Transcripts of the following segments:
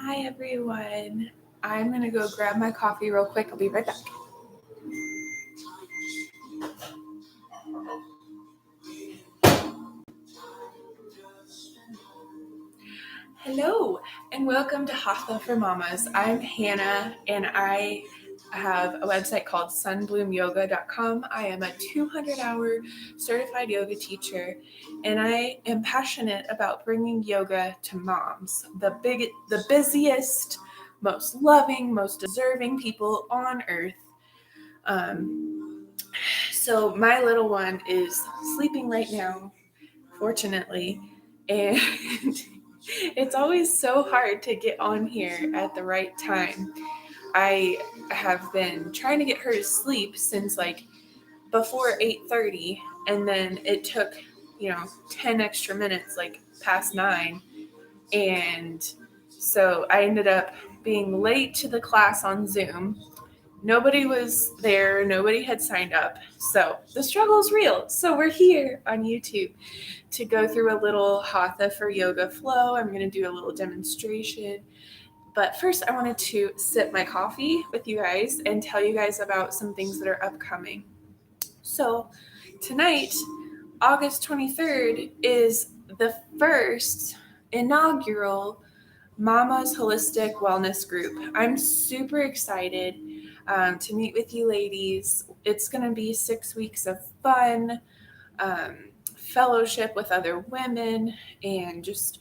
Hi everyone. I'm going to go grab my coffee real quick. I'll be right back. Hello and welcome to Hatha for Mamas. I'm Hannah and I have a website called sunbloomyoga.com. I am a 200-hour certified yoga teacher and I am passionate about bringing yoga to moms, the busiest, most loving, most deserving people on earth. So my little one is sleeping right now, fortunately, and it's always so hard to get on here at the right time. I have been trying to get her to sleep since before 8:30, and then it took 10 extra minutes, past 9, and so I ended up being late to the class on Zoom. Nobody was there. Nobody had signed up. So the struggle is real. So we're here on YouTube to go through a little Hatha for yoga flow. I'm going to do a little demonstration. But first, I wanted to sip my coffee with you guys and tell you guys about some things that are upcoming. So tonight, August 23rd, is the first inaugural Mama's Holistic Wellness Group. I'm super excited to meet with you ladies. It's going to be 6 weeks of fun, fellowship with other women, and just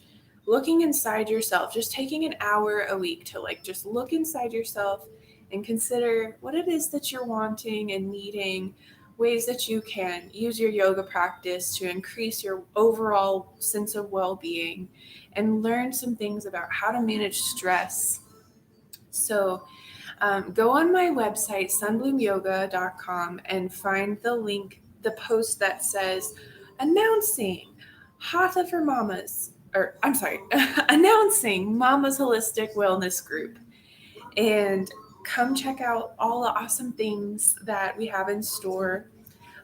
looking inside yourself, just taking an hour a week to just look inside yourself and consider what it is that you're wanting and needing, ways that you can use your yoga practice to increase your overall sense of well-being, and learn some things about how to manage stress. So go on my website, sunbloomyoga.com, and find the post that says announcing Hatha for Mamas, announcing Mama's Holistic Wellness Group. And come check out all the awesome things that we have in store.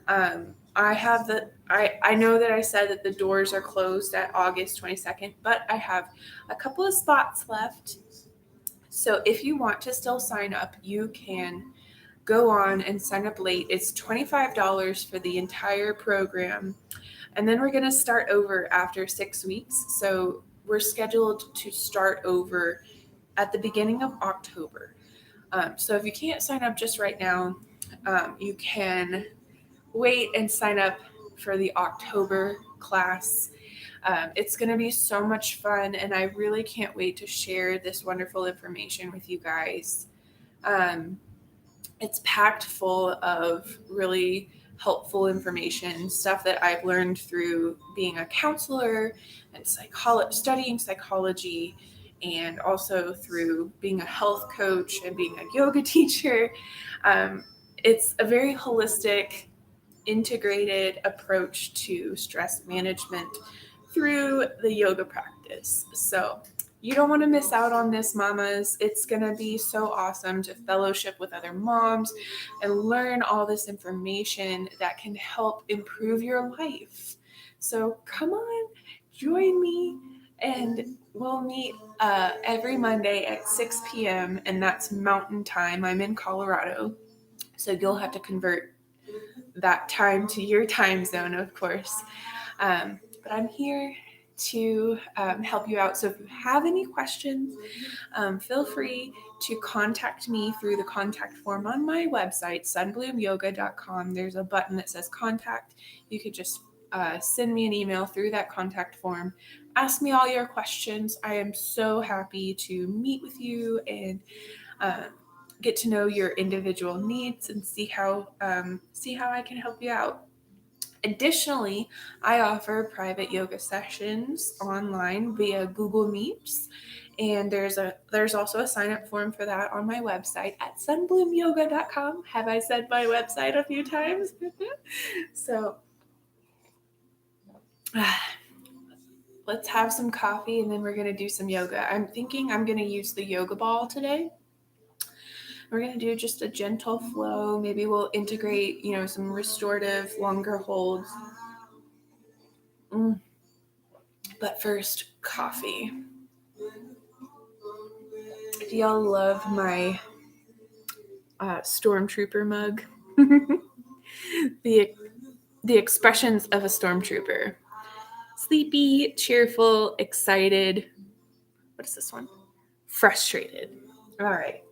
I know that I said that the doors are closed at August 22nd, but I have a couple of spots left. So if you want to still sign up, you can go on and sign up late. It's $25 for the entire program. And then we're going to start over after 6 weeks. So we're scheduled to start over at the beginning of October. So if you can't sign up just right now, you can wait and sign up for the October class. It's going to be so much fun, and I really can't wait to share this wonderful information with you guys. It's packed full of really helpful information, stuff that I've learned through being a counselor and studying psychology, and also through being a health coach and being a yoga teacher. It's a very holistic, integrated approach to stress management through the yoga practice. So you don't want to miss out on this, mamas. It's going to be so awesome to fellowship with other moms and learn all this information that can help improve your life. So come on, join me, and we'll meet every Monday at 6 p.m. and that's Mountain Time. I'm in Colorado, so you'll have to convert that time to your time zone, of course. But I'm here to help you out. So if you have any questions, feel free to contact me through the contact form on my website, sunbloomyoga.com. There's a button that says contact. You could just send me an email through that contact form. Ask me all your questions. I am so happy to meet with you and get to know your individual needs and see how I can help you out. Additionally, I offer private yoga sessions online via Google Meets, and there's also a sign-up form for that on my website at sunbloomyoga.com. Have I said my website a few times? So let's have some coffee, and then we're going to do some yoga. I'm thinking I'm going to use the yoga ball today. We're going to do just a gentle flow. Maybe we'll integrate, some restorative, longer holds. But first, coffee. Do y'all love my stormtrooper mug? The expressions of a stormtrooper: sleepy, cheerful, excited. What is this one? Frustrated. All right.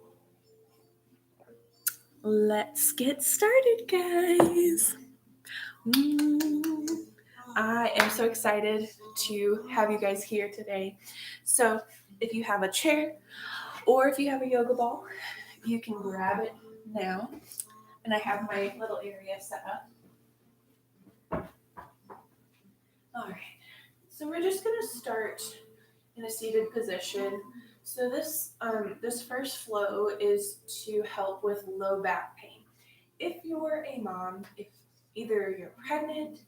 Let's get started, guys. I am so excited to have you guys here today. So if you have a chair or if you have a yoga ball, you can grab it now. And I have my little area set up. All right. So we're just going to start in a seated position. So this first flow is to help with low back pain. If you're a mom, if either you're pregnant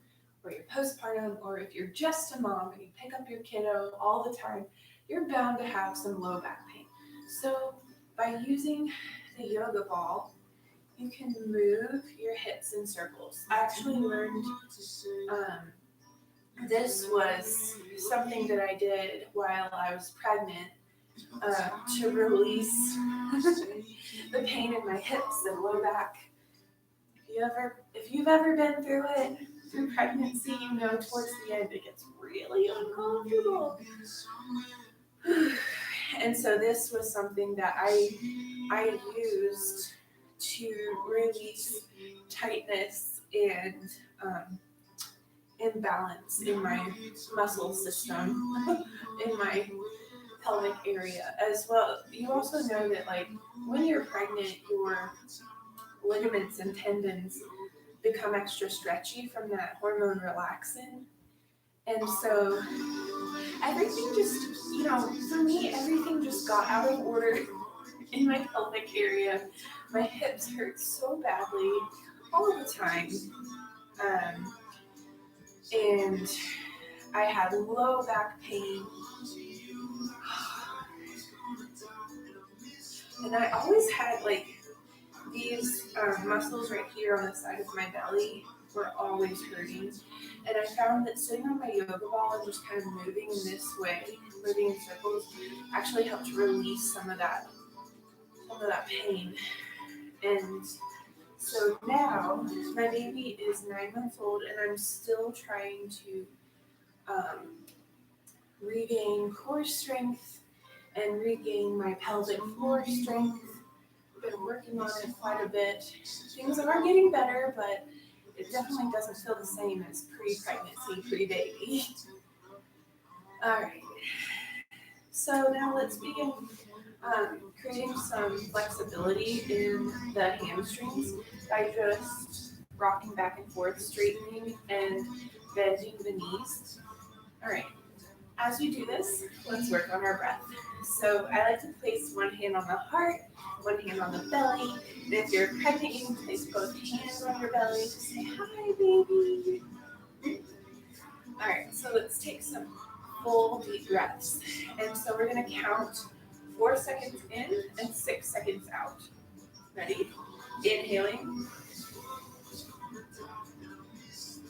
or you're postpartum, or if you're just a mom and you pick up your kiddo all the time, you're bound to have some low back pain. So by using the yoga ball, you can move your hips in circles. I actually learned this was something that I did while I was pregnant to release the pain in my hips and low back. If you've ever been through it, through pregnancy, you know towards the end it gets really uncomfortable. And so this was something that I used to release tightness and imbalance in my muscle system, in my pelvic area as well. You also know that like when you're pregnant, your ligaments and tendons become extra stretchy from that hormone relaxin. And so everything just, for me, everything just got out of order in my pelvic area. My hips hurt so badly all the time. And I had low back pain. And I always had like these muscles right here on the side of my belly were always hurting. And I found that sitting on my yoga ball and just kind of moving in this way, moving in circles, actually helped release some of that pain. And so now my baby is 9 months old and I'm still trying to regain core strength and regain my pelvic floor strength. I've been working on it quite a bit. Things are getting better, but it definitely doesn't feel the same as pre-pregnancy, pre-baby. All right. So now let's begin creating some flexibility in the hamstrings by just rocking back and forth, straightening and bending the knees. All right. As we do this, let's work on our breath. So I like to place one hand on the heart, one hand on the belly. And if you're pregnant, you can place both hands on your belly to say, hi, baby. All right, so let's take some full deep breaths. And so we're going to count 4 seconds in and 6 seconds out. Ready? Inhaling.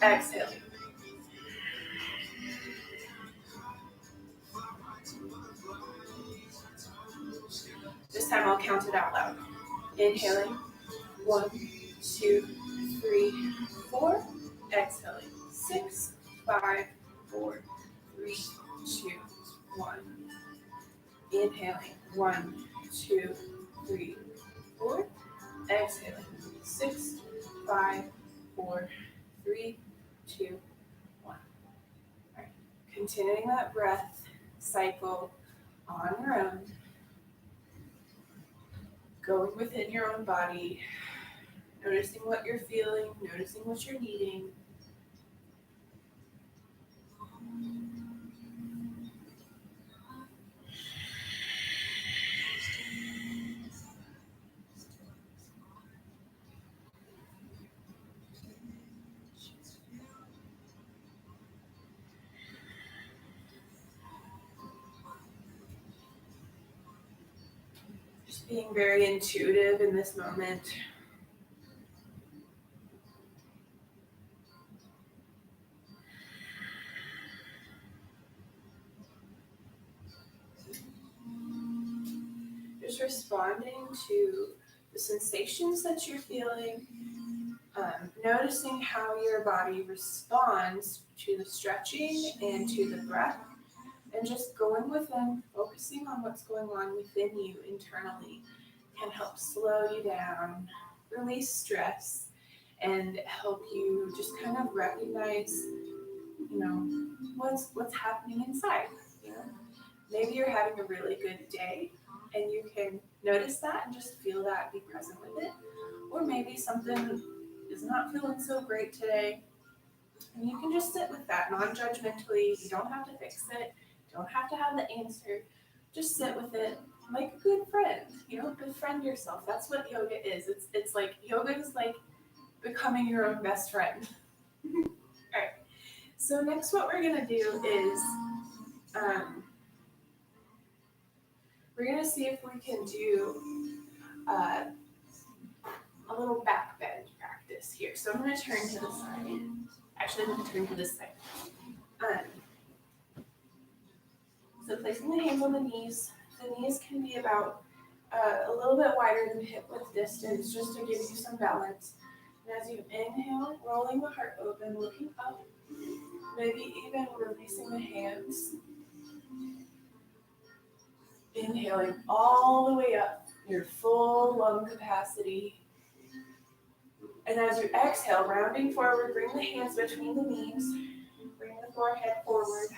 Exhaling. This time I'll count it out loud. Inhaling. 1, 2, 3, 4. Exhaling. 6, 5, 4, 3, 2, 1. Inhaling. 1, 2, 3, 4. Exhaling. 6, 5, 4, 3, 2, 1. All right. Continuing that breath cycle on your own. Going within your own body. Noticing what you're feeling, noticing what you're needing. Just being very intuitive in this moment. just responding to the sensations that you're feeling, noticing how your body responds to the stretching and to the breath, and just going within, focusing on what's going on within you internally can help slow you down, release stress, and help you just kind of recognize, what's happening inside. Maybe you're having a really good day and you can notice that and just feel that, be present with it. Or maybe something is not feeling so great today, and you can just sit with that non-judgmentally. You don't have to fix it. You don't have to have the answer. Just sit with it like a good friend. Befriend yourself. That's what yoga is. It's like yoga is like becoming your own best friend. All right. So next, what we're gonna do is we're gonna see if we can do a little back bend practice here. So I'm gonna turn to the side. Actually, I'm gonna turn to this side. So placing the hands on the knees. The knees can be about a little bit wider than hip width distance, just to give you some balance. And as you inhale, rolling the heart open, looking up, maybe even releasing the hands. Inhaling all the way up, your full lung capacity. And as you exhale, rounding forward, bring the hands between the knees. Bring the forehead forward.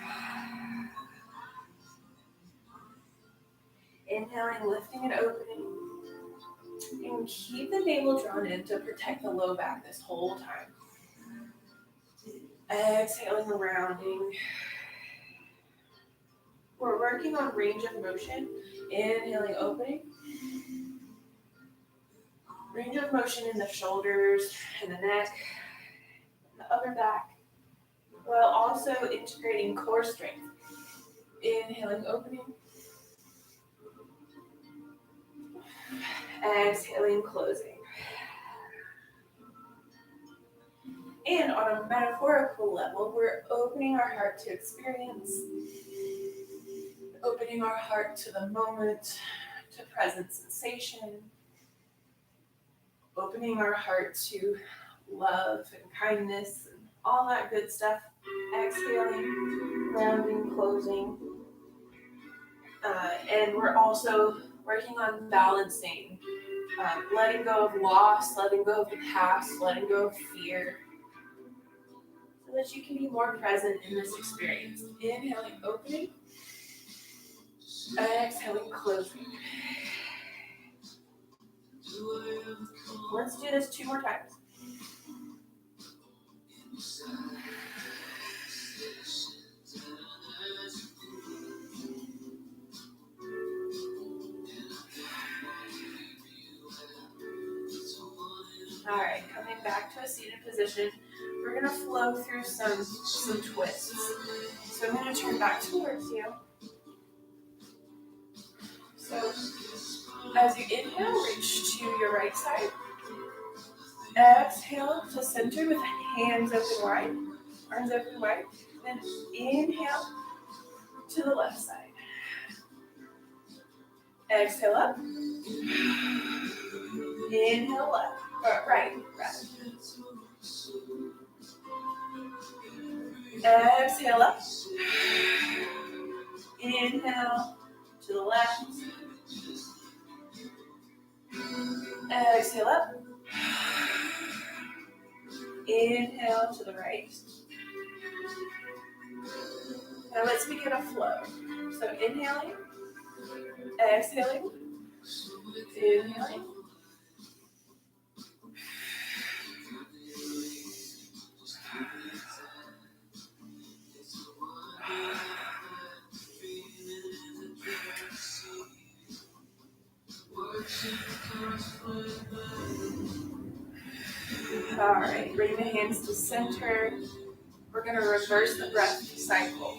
Inhaling, lifting and opening. And keep the navel drawn in to protect the low back this whole time. Exhaling, rounding. We're working on range of motion. Inhaling, opening. Range of motion in the shoulders and the neck, the upper back, while also integrating core strength. Inhaling, opening. Exhaling, closing. And on a metaphorical level, we're opening our heart to experience, opening our heart to the moment, to present sensation, opening our heart to love and kindness and all that good stuff. Exhaling, rounding, closing. And we're also working on balancing, letting go of loss, letting go of the past, letting go of fear, so that you can be more present in this experience. Inhaling, opening. Exhaling, closing. Let's do this 2 more times. All right, coming back to a seated position, we're gonna flow through some twists. So I'm gonna turn back towards you. So as you inhale, reach to your right side. Exhale to center with hands open wide, arms open wide. Then inhale to the left side. Exhale up. Inhale left, or right, rather. Exhale up. Inhale to the left. Exhale up. Inhale to the right. Now let's begin a flow. So inhaling, exhaling, inhaling. All right, bring the hands to center. We're going to reverse the breath cycle.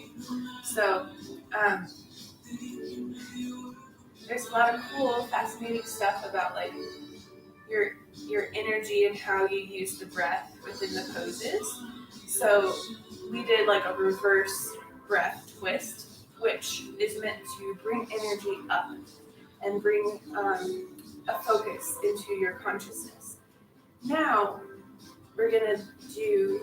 So there's a lot of cool, fascinating stuff about like your energy and how you use the breath within the poses. So we did like a reverse breath twist, which is meant to bring energy up. and bring a focus into your consciousness. Now, we're going to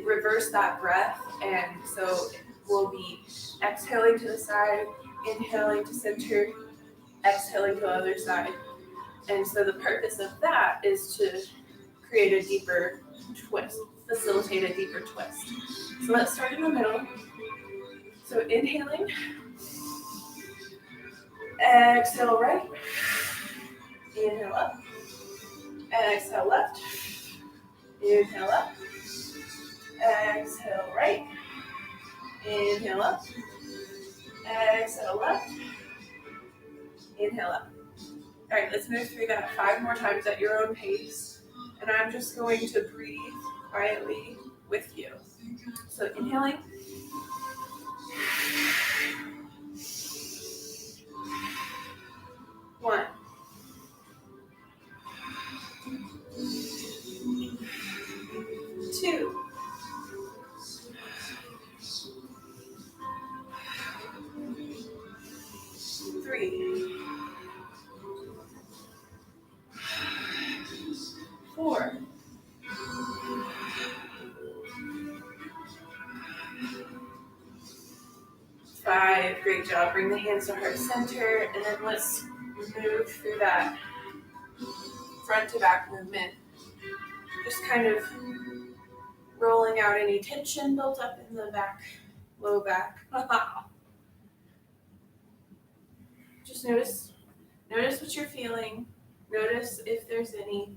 reverse that breath, and so we'll be exhaling to the side, inhaling to center, exhaling to the other side. And so the purpose of that is to create a deeper twist, facilitate a deeper twist. So let's start in the middle. So inhaling, exhale right, inhale up, exhale left, inhale up, exhale right, inhale up, exhale left, inhale up. All right, let's move through that 5 more times at your own pace. And I'm just going to breathe quietly with you. So inhaling. One. 2. 3. 4. 5. Great job. Bring the hands to heart center, and then let's move through that front to back movement. Just kind of rolling out any tension built up in the back, low back. Just notice what you're feeling. Notice if there's any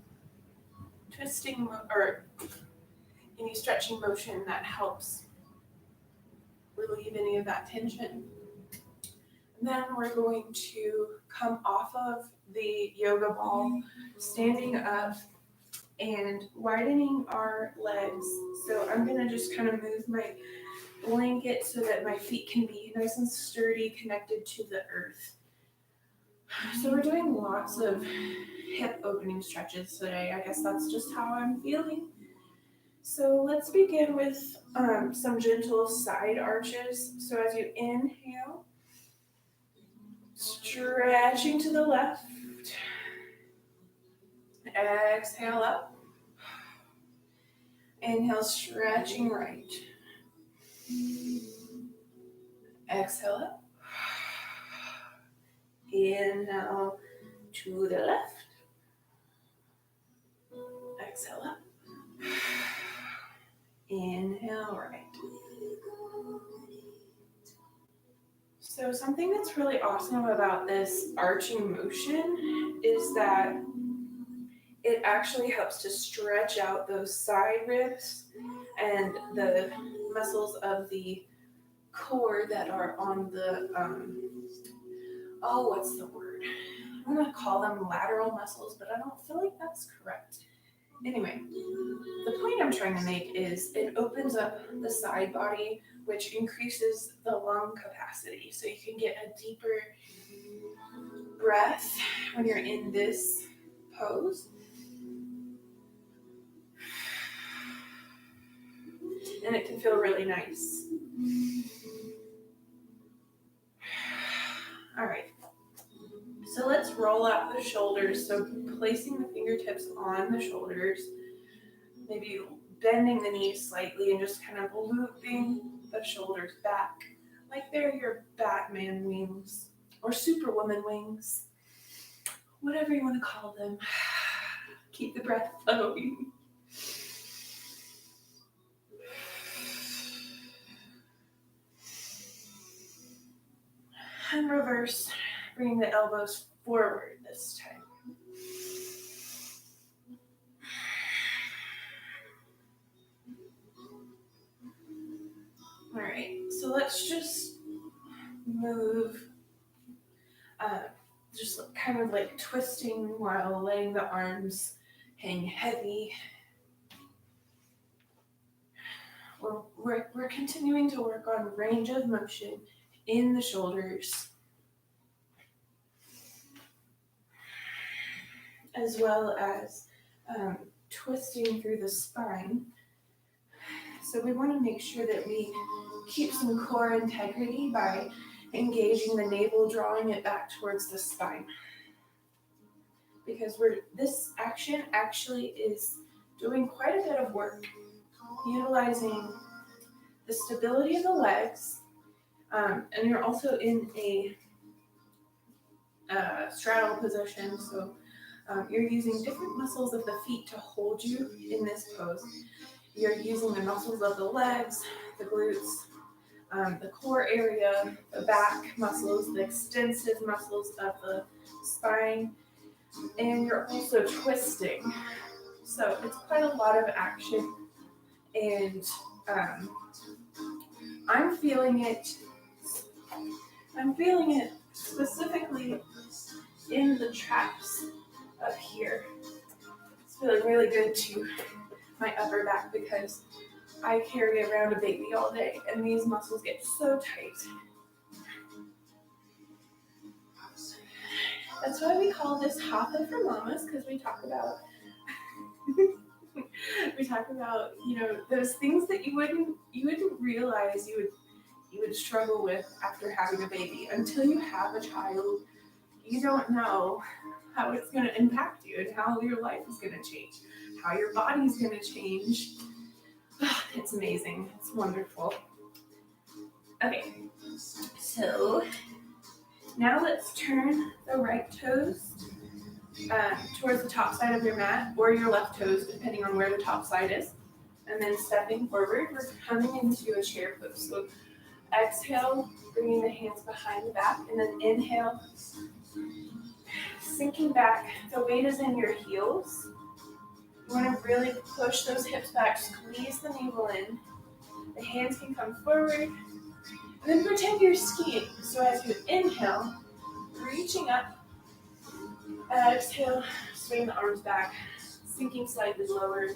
twisting or any stretching motion that helps relieve any of that tension. And then we're going to come off of the yoga ball, standing up and widening our legs. So I'm going to just kind of move my blanket so that my feet can be nice and sturdy, connected to the earth. So we're doing lots of hip opening stretches today. I guess that's just how I'm feeling. So let's begin with some gentle side arches. So as you inhale, stretching to the left, exhale up, inhale, stretching right, exhale up, inhale to the left, exhale up, inhale right. So something that's really awesome about this arching motion is that it actually helps to stretch out those side ribs and the muscles of the core that are on the, what's the word? I'm going to call them lateral muscles, but I don't feel like that's correct. Anyway, the point I'm trying to make is it opens up the side body, which increases the lung capacity. So you can get a deeper breath when you're in this pose. And it can feel really nice. All right. So let's roll out the shoulders. So placing the fingertips on the shoulders, maybe bending the knees slightly and just kind of looping the shoulders back like they're your Batman wings or Superwoman wings, whatever you want to call them. Keep the breath flowing. And reverse, bringing the elbows forward this time. All right, so let's just move, just kind of like twisting while letting the arms hang heavy. We're continuing to work on range of motion in the shoulders, as well as twisting through the spine. So we want to make sure that we keep some core integrity by engaging the navel, drawing it back towards the spine. Because this action actually is doing quite a bit of work, utilizing the stability of the legs, and you're also in a straddle position, so you're using different muscles of the feet to hold you in this pose. You're using the muscles of the legs, the glutes, the core area, the back muscles, the extensive muscles of the spine, and you're also twisting. So it's quite a lot of action, and I'm feeling it specifically in the traps up here. It's feeling really good to my upper back because I carry around a baby all day and these muscles get so tight. That's why we call this Hatha for mamas, because we talk about those things that you wouldn't realize you would struggle with after having a baby. Until you have a child, you don't know how it's going to impact you and how your life is going to change, how your body's going to change. It's amazing. It's wonderful. Okay, so now let's turn the right toes towards the top side of your mat, or your left toes, depending on where the top side is. And then stepping forward, we're coming into a chair pose. So exhale, bringing the hands behind the back, and then inhale, sinking back. The weight is in your heels. You want to really push those hips back, squeeze the navel in. The hands can come forward, and then pretend you're skiing. So as you inhale, reaching up, exhale, swing the arms back, sinking slightly lower.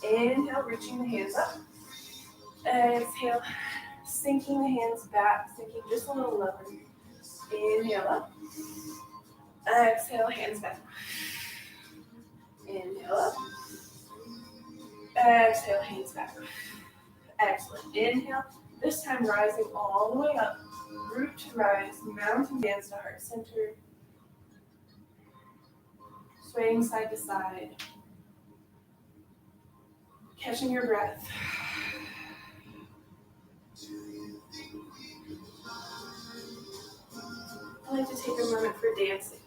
Inhale, reaching the hands up. Exhale, sinking the hands back, sinking just a little lower. Inhale up. Exhale, hands back. Inhale up. Exhale, hands back. Excellent. Inhale. This time rising all the way up. Root to rise, mountain dance to heart center. Swaying side to side. Catching your breath. I like to take a moment for dancing.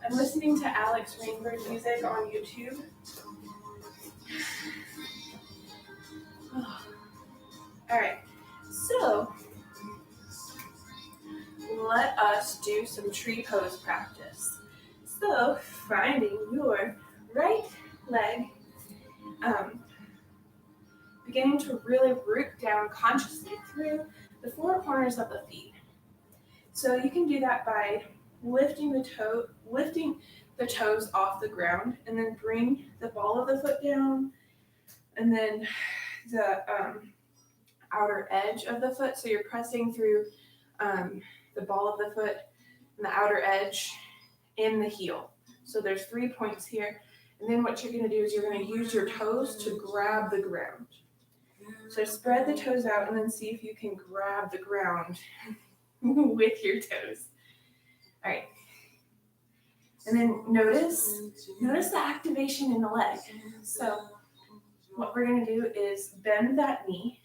I'm listening to Alex Rainbird music on YouTube. All right, so let us do some tree pose practice. So finding your right leg, beginning to really root down consciously through the four corners of the feet. So you can do that by lifting the toes off the ground, and then bring the ball of the foot down, and then the outer edge of the foot. So you're pressing through the ball of the foot and the outer edge in the heel. So there's 3 points here. And then what you're going to do is you're going to use your toes to grab the ground. So spread the toes out and then see if you can grab the ground with your toes. All right. And then notice the activation in the leg. So what we're going to do is bend that knee,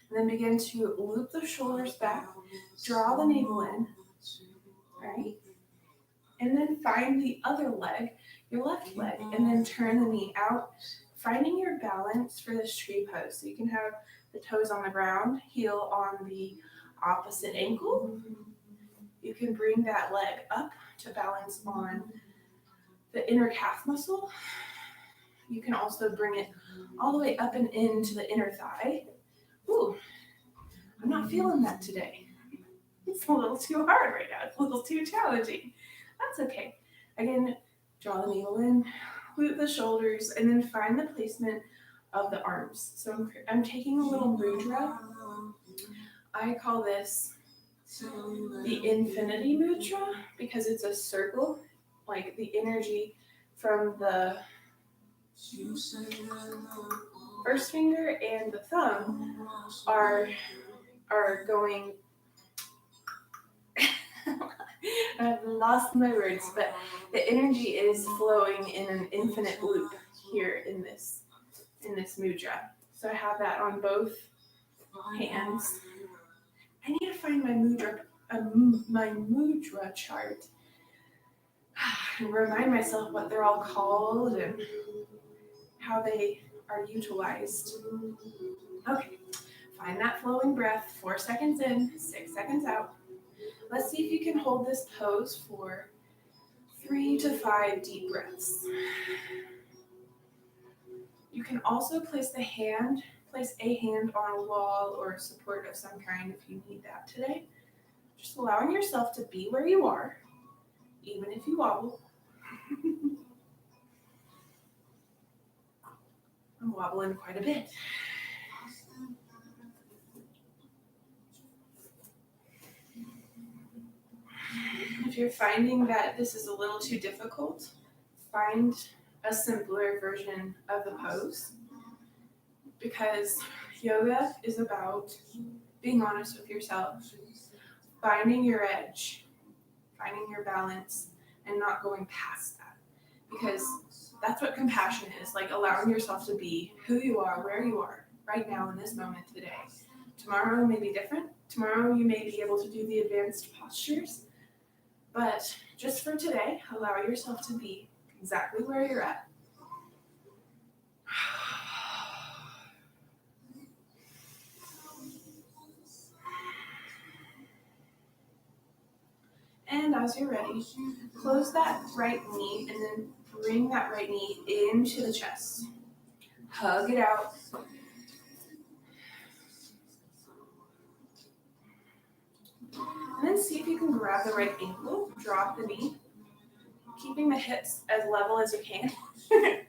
and then begin to loop the shoulders back, draw the navel in, all right? And then find the other leg, your left leg, and then turn the knee out, finding your balance for this tree pose. So you can have the toes on the ground, heel on the opposite ankle. You can bring that leg up to balance on the inner calf muscle. You can also bring it all the way up and into the inner thigh. Ooh, I'm not feeling that today. It's a little too hard right now. It's a little too challenging. That's okay. Again, draw the navel in, loop the shoulders, and then find the placement of the arms. So I'm taking a little mudra. I call this the infinity mudra because it's a circle, like the energy from the first finger and the thumb are going. I've lost my words, but the energy is flowing in an infinite loop here in this mudra. So I have that on both hands. I need to find my mudra chart and remind myself what they're all called and how they are utilized. Okay, find that flowing breath, 4 seconds in, 6 seconds out. Let's see if you can hold this pose for 3 to 5 deep breaths. You can also place a hand on a wall or support of some kind if you need that today. Just allowing yourself to be where you are, even if you wobble. I'm wobbling quite a bit. If you're finding that this is a little too difficult, find a simpler version of the pose, because yoga is about being honest with yourself, finding your edge, finding your balance, and not going past that, because that's what compassion is, like allowing yourself to be who you are, where you are, right now in this moment today. Tomorrow may be different. Tomorrow you may be able to do the advanced postures, but just for today, allow yourself to be exactly where you're at. And as you're ready, close that right knee and then bring that right knee into the chest. Hug it out. And then see if you can grab the right ankle, drop the knee, keeping the hips as level as you can.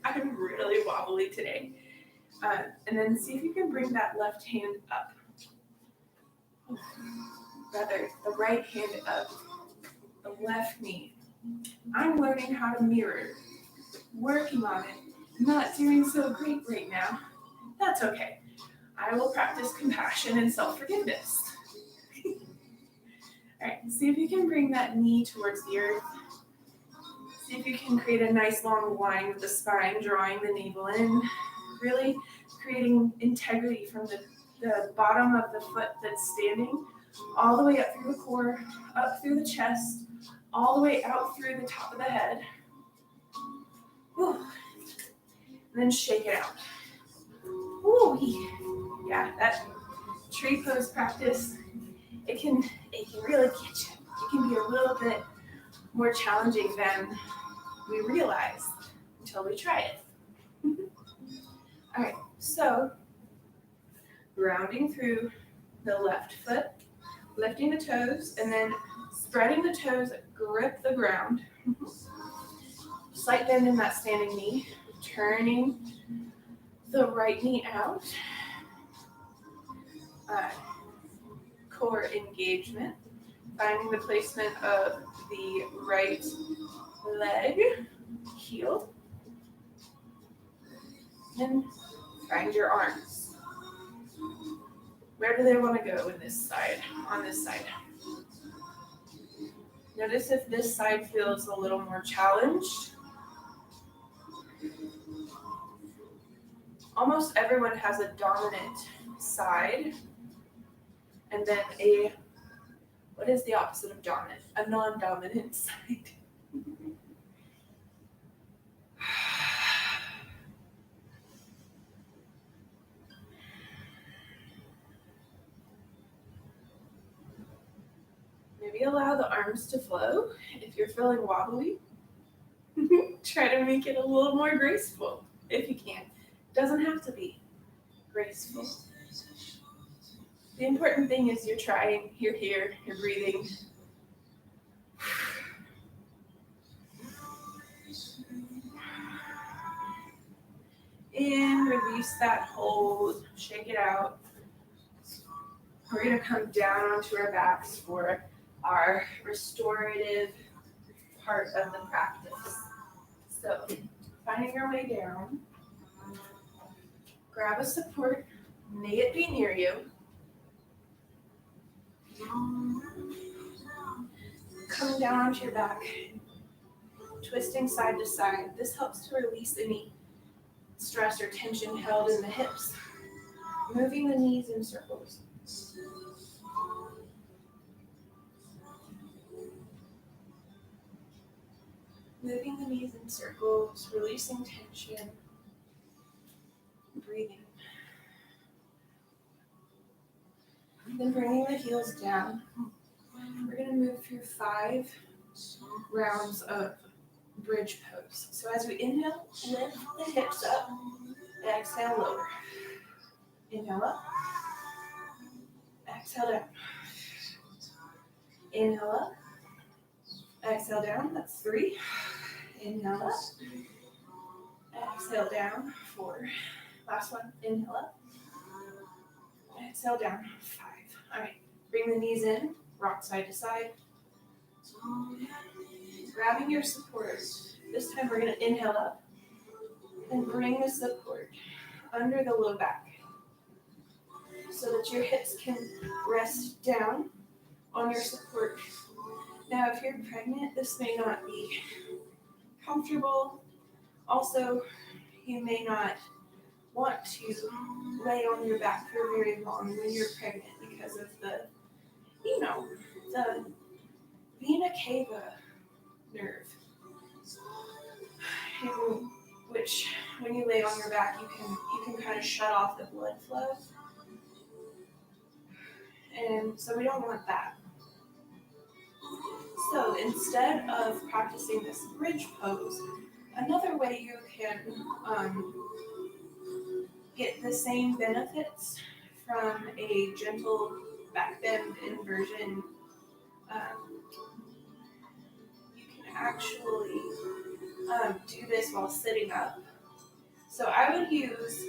I'm really wobbly today. And then see if you can bring that left hand up. Rather, the right hand up, the left knee. I'm learning how to mirror, working on it, not doing so great right now. That's okay. I will practice compassion and self-forgiveness. All right, see if you can bring that knee towards the earth. See if you can create a nice long line with the spine, drawing the navel in, really creating integrity from the bottom of the foot that's standing, all the way up through the core, up through the chest, all the way out through the top of the head. Whew. And then shake it out. Woo. Yeah, that tree pose practice, it can really get you. It can be a little bit more challenging than we realize until we try it. All right, so grounding through the left foot, lifting the toes, and then spreading the toes, grip the ground. Slight bend in that standing knee, turning the right knee out. Core engagement, finding the placement of the right leg, heel, and find your arms. Where do they want to go in this side, on this side? Notice if this side feels a little more challenged. Almost everyone has a dominant side, and then what is the opposite of dominant? A non-dominant side. Maybe allow the arms to flow. If you're feeling wobbly, try to make it a little more graceful if you can. Doesn't have to be graceful. The important thing is you're trying, you're here, you're breathing. In, release that hold, shake it out. We're going to come down onto our backs for our restorative part of the practice. So, finding your way down, grab a support, may it be near you. Coming down onto your back, twisting side to side. This helps to release any stress or tension held in the hips. Moving the knees in circles. Moving the knees in circles, releasing tension, breathing. Then bringing the heels down. We're going to move through 5 rounds of bridge pose. So as we inhale, lift the hips up, exhale, lower. Inhale up, exhale down. Inhale up, exhale down, that's 3. Inhale up, exhale down, 4. Last one, inhale up, exhale down, 5. All right, bring the knees in, rock side to side. Grabbing your support. This time we're going to inhale up and bring the support under the low back so that your hips can rest down on your support. Now, if you're pregnant, this may not be comfortable. Also, you may not want to lay on your back for very long when you're pregnant because of the vena cava nerve, which when you lay on your back, you can kind of shut off the blood flow. And so we don't want that. So instead of practicing this bridge pose, another way you can get the same benefits from a gentle back bend inversion, you can actually do this while sitting up. So I would use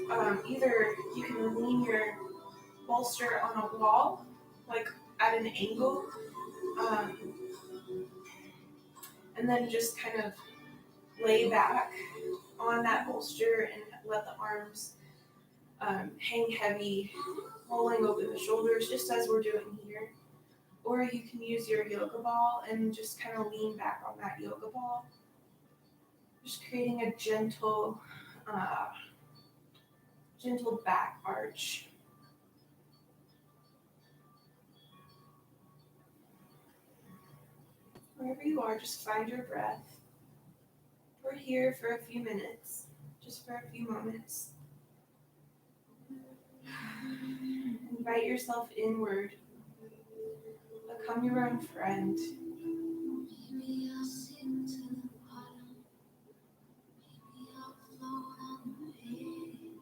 either you can lean your bolster on a wall, like at an angle, and then just kind of lay back on that bolster and let the arms hang heavy, rolling over the shoulders, just as we're doing here. Or you can use your yoga ball and just kind of lean back on that yoga ball, just creating a gentle back arch. Wherever you are, just find your breath. We're here for a few minutes, just for a few moments. Invite yourself inward. Become your own friend. Maybe I'll sink to the bottom. Maybe I'll float on the way.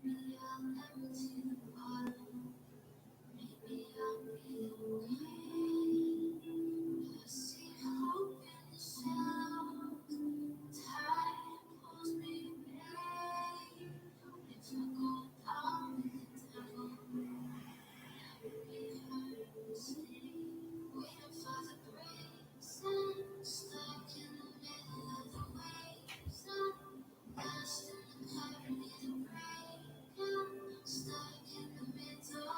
Maybe I'll empty the bottom. Maybe I'll be away. I see hope in the shadows. Tide pulls me away. If I go down with the devil, never be heard or seen. Waiting for the breeze, stuck in the middle of the waves. Lost in the current, need a break. Stuck in the middle.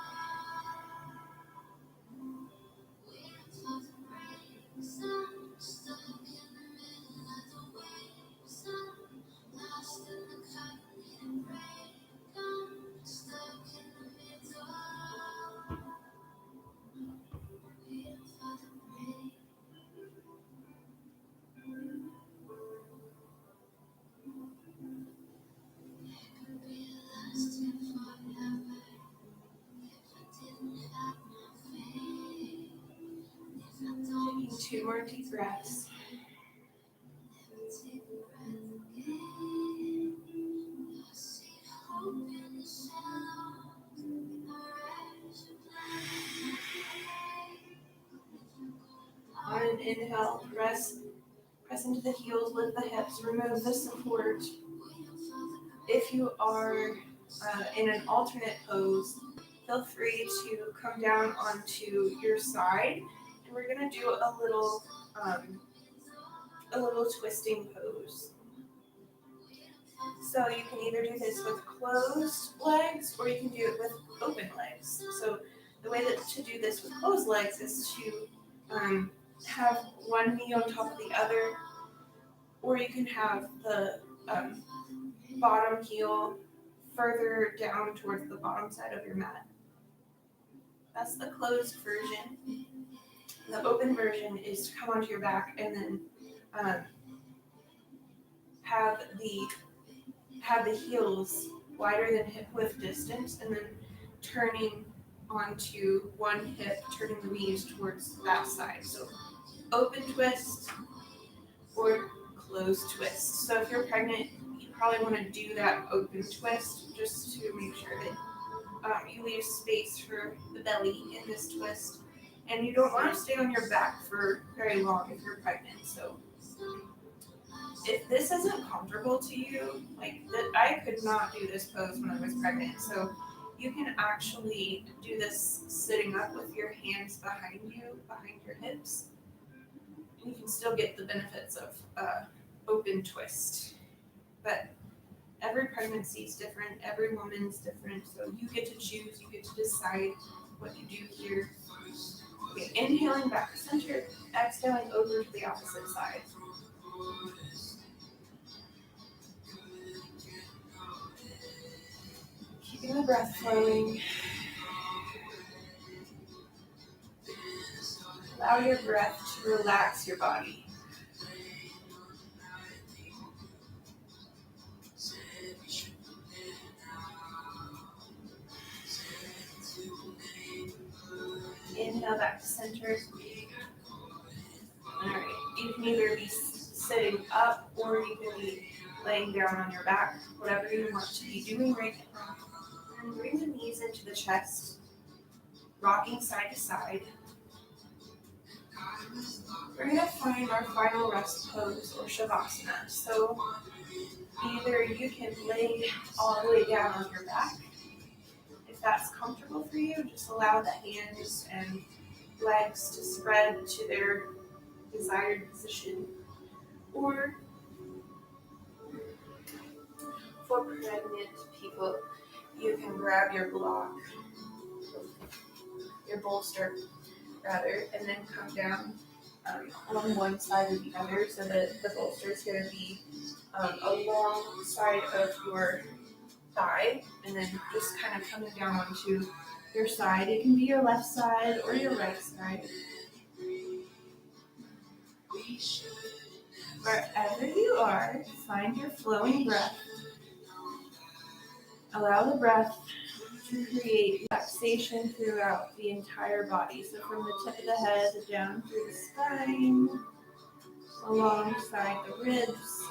Waiting for the breeze, stuck in the middle of the waves. Lost in the current, need a break. Stuck in the middle. Waiting for the break. It could be lasting forever if I didn't have my faith. If I don't Taking 2 more deep breaths. never take a breath again. I see hope in the shadows. I rise to climb On an inhale, press into the heels, lift the hips, remove the support. If you are in an alternate pose, feel free to come down onto your side, and we're going to do a little twisting pose. So you can either do this with closed legs or you can do it with open legs. So the way that to do this with closed legs is to have one knee on top of the other, or you can have the bottom heel further down towards the bottom side of your mat. That's the closed version. The open version is to come onto your back and then have the heels wider than hip width distance, and then turning onto one hip, turning the knees towards that side. So open twist or closed twist. So if you're pregnant, you probably want to do that open twist just to make sure that you leave space for the belly in this twist. And you don't want to stay on your back for very long if you're pregnant. So if this isn't comfortable to you, like that, I could not do this pose when I was pregnant. So you can actually do this sitting up with your hands behind you, behind your hips. And you can still get the benefits of open twist. But every pregnancy is different. Every woman's different. So you get to choose. You get to decide what you do here. Okay, inhaling back to center, exhaling over to the opposite side. Keeping the breath flowing. Allow your breath to relax your body. Inhale back to center. Alright, you can either be sitting up or you can be laying down on your back, whatever you want to be doing right now. And bring the knees into the chest, rocking side to side. We're going to find our final rest pose or shavasana. So either you can lay all the way down on your back. If that's comfortable for you, just allow the hands and legs to spread to their desired position. Or for pregnant people, you can grab your block, your bolster rather, and then come down on one side or the other, so that the bolster is going to be alongside of your thigh, and then just kind of coming down onto your side. It can be your left side or your right side. Wherever you are, find your flowing breath. Allow the breath to create relaxation throughout the entire body. So from the tip of the head down through the spine, alongside the ribs,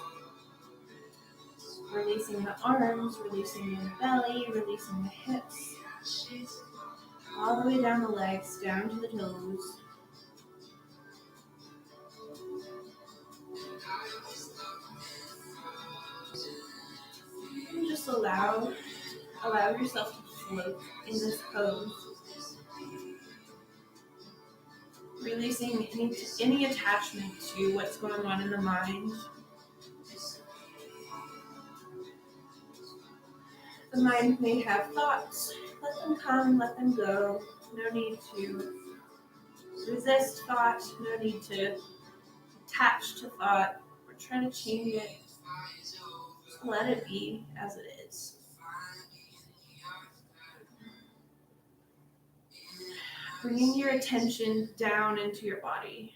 releasing the arms, releasing the belly, releasing the hips, all the way down the legs, down to the toes. And just allow yourself to float in this pose. Releasing any attachment to what's going on in the mind. The mind may have thoughts. Let them come, let them go. No need to resist thought. No need to attach to thought or try to change it. Just let it be as it is. Bringing your attention down into your body.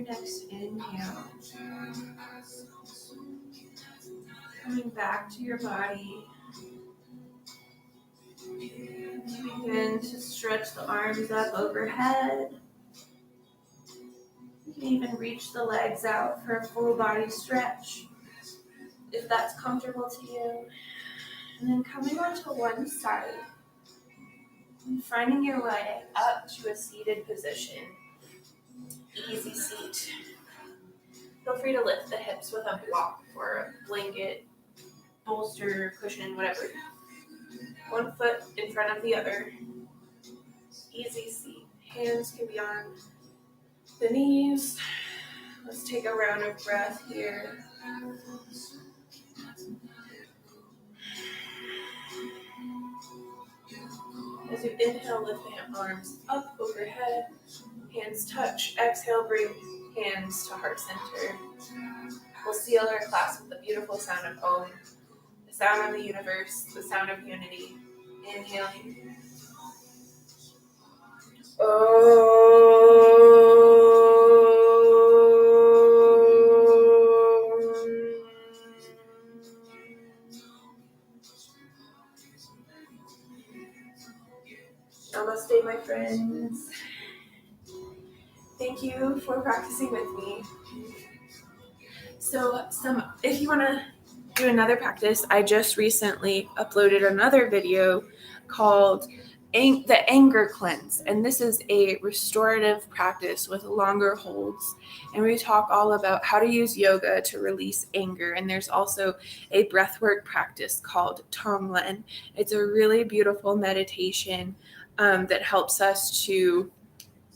next inhale, coming back to your body, begin to stretch the arms up overhead. You can even reach the legs out for a full body stretch if that's comfortable to you. And then coming onto one side and finding your way up to a seated position. Easy seat. Feel free to lift the hips with a block or a blanket, bolster, cushion, whatever. One foot in front of the other. Easy seat. Hands can be on the knees. Let's take a round of breath here. As you inhale, lift the arms up overhead. Hands touch. Exhale, bring hands to heart center. We'll seal our class with the beautiful sound of Om, the sound of the universe, the sound of unity. Inhaling. Namaste, my friends. Thank you for practicing with me. So if you want to do another practice, I just recently uploaded another video called the Anger Cleanse. And this is a restorative practice with longer holds. And we talk all about how to use yoga to release anger. And there's also a breathwork practice called Tonglen. It's a really beautiful meditation that helps us to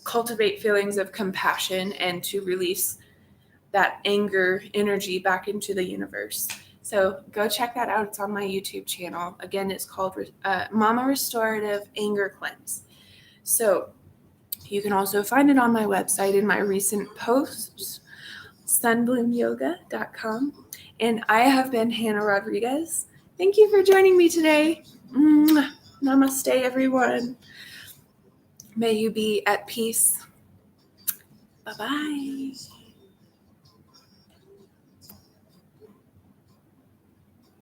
cultivate feelings of compassion and to release that anger energy back into the universe. So go check that out. It's on my YouTube channel. Again, it's called Mama Restorative Anger Cleanse. So you can also find it on my website in my recent posts, sunbloomyoga.com. And I have been Hanna Rodriguez. Thank you for joining me today. Namaste, everyone. May you be at peace. Bye-bye.